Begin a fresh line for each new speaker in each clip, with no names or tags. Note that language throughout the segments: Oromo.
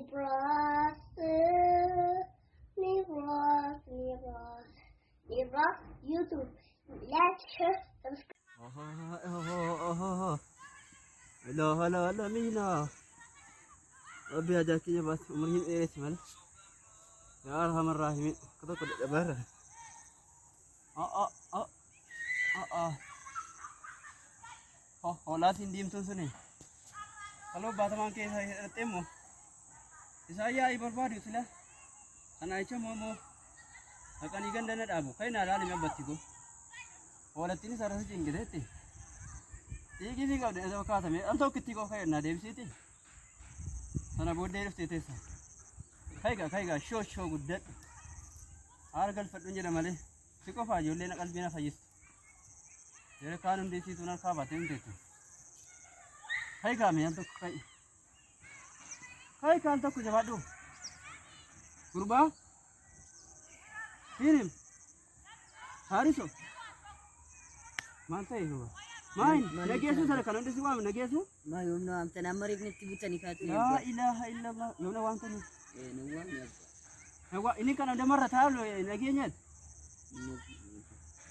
Nibras, Nibras, Nibras, Nibras, YouTube. Like, share, subscribe.
هلا مينا أبي أجاكي بس عمرين إيه اسمه يا أرحم الراحمين كذا كذا برا آه آه آه لا تنديم تنسني kalau bataman ke saya temo saya ibar bari sila sana icha mo akan igan dana dabu kai na dali me batti ko wala tini sara se ingede te igi si ga de ka ta me anto kitti ko kai na dem siti sana bodde rufte te sa kai ga sho guddat argal fadun jeda male siko fa jolle na qalbina fayis yere kanun de si tunan ka batem te kai ga me anto kai kan to ku jawadu kurba hirim hariso mantai ho main nagesu sara kanon desi wa nagesu
ma yomno am tanamari ibn tibutani katu
la ilaha illallah yona wantani
no wa
Ewa ini kan ada marah tahu loh naginya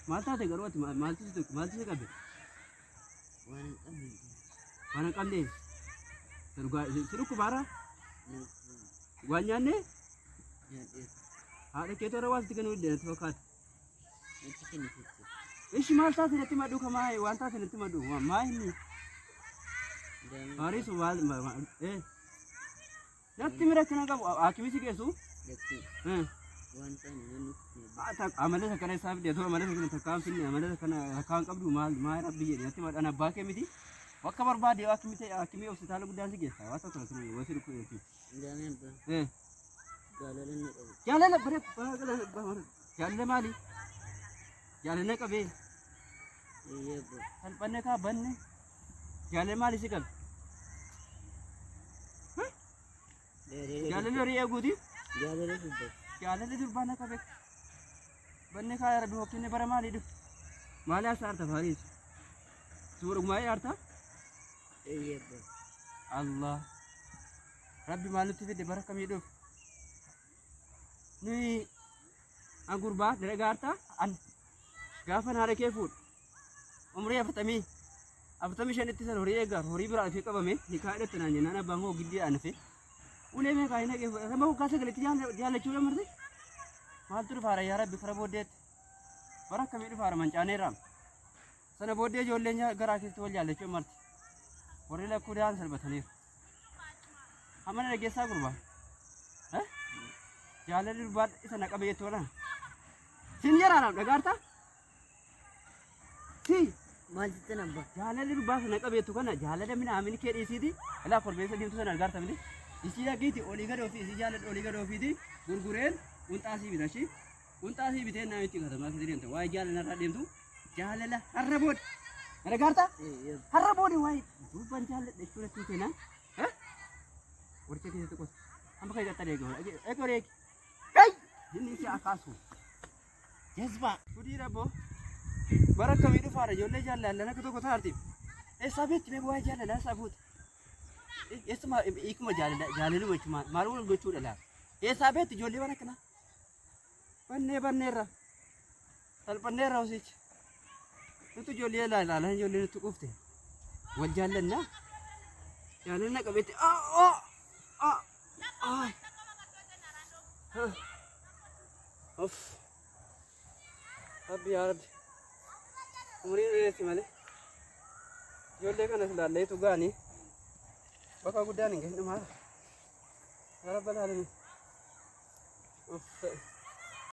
mata te garwat malti se kabe wana kamde tergua siru kubara wanyane ada keto rawas tikan udah tokat ish malta se nati madu kamai wanta se nati madu mai ni hari suwal nati mera kana ka akimi si kesu tak amale sakane sab de to amale sakane takam finni amale sakana kan qabdu mal mai rabbi je nati madana bake miti wakabar badi akimi hospital gudan si gesa wata to sunu wasir ku yati galala bare galle mali galle kabe hal banne ka banne galle mali sikal galle riya gudi galle durbana kabe banne ka rabbi hokine bare mali du mali asar ta faris sur umay arta Allah Rabbi malu tivi de baraka midu ni anggur ba dari garta an gafan hare ke food umri afatami shan ittisal hori egar hori bira fi qabame ni kaade tanani nana bango giddi anfe ule me kaina ke sama ko kase galati jale chula marde mal tur fara ya rabbi fara bodet baraka midu fara mancane ram sana bodde jollenya gara ke tol jale chu marti Orila kurian serbatani. Amana lagi sa kurba. Jalan di buat isa nak abe itu lah. Sinjar anak negarta. Si.
Masjid namba.
Jalan di buat nak abe itu kan. Jalan dia mina amin kiri isi di. Elah perbeza di itu sana negarta mili. Isi lagi ti oligar ofisi jalan oligar ofisi gurguren untasi bidasi. Untasi biden na itu kata masih dia tu. Wah jalan nara dia tu. Jalan lah. Arabot. Negarta? Arabot ni wah. Bukan jalan dek surat itu na, Urut itu kos. Apa kaya kata dia gol? Ekor ek. Ini si akasu. Jazba. Kudi rabo. Barak kami itu fara jolle jalan. Lana kutu kutu arti. Sabit me buat jalan lah sabut. Semua ikut jalan lu cuma marul lucu dah. Sabit jolle mana kena? Banne ra. Tal banne ra usich. Itu jolle lah jolle itu kufte. Wajalna jalanna kabete of abi yaar umri resi male jolle kana sala itu gani baka gudani ngi ma rabbal alamin of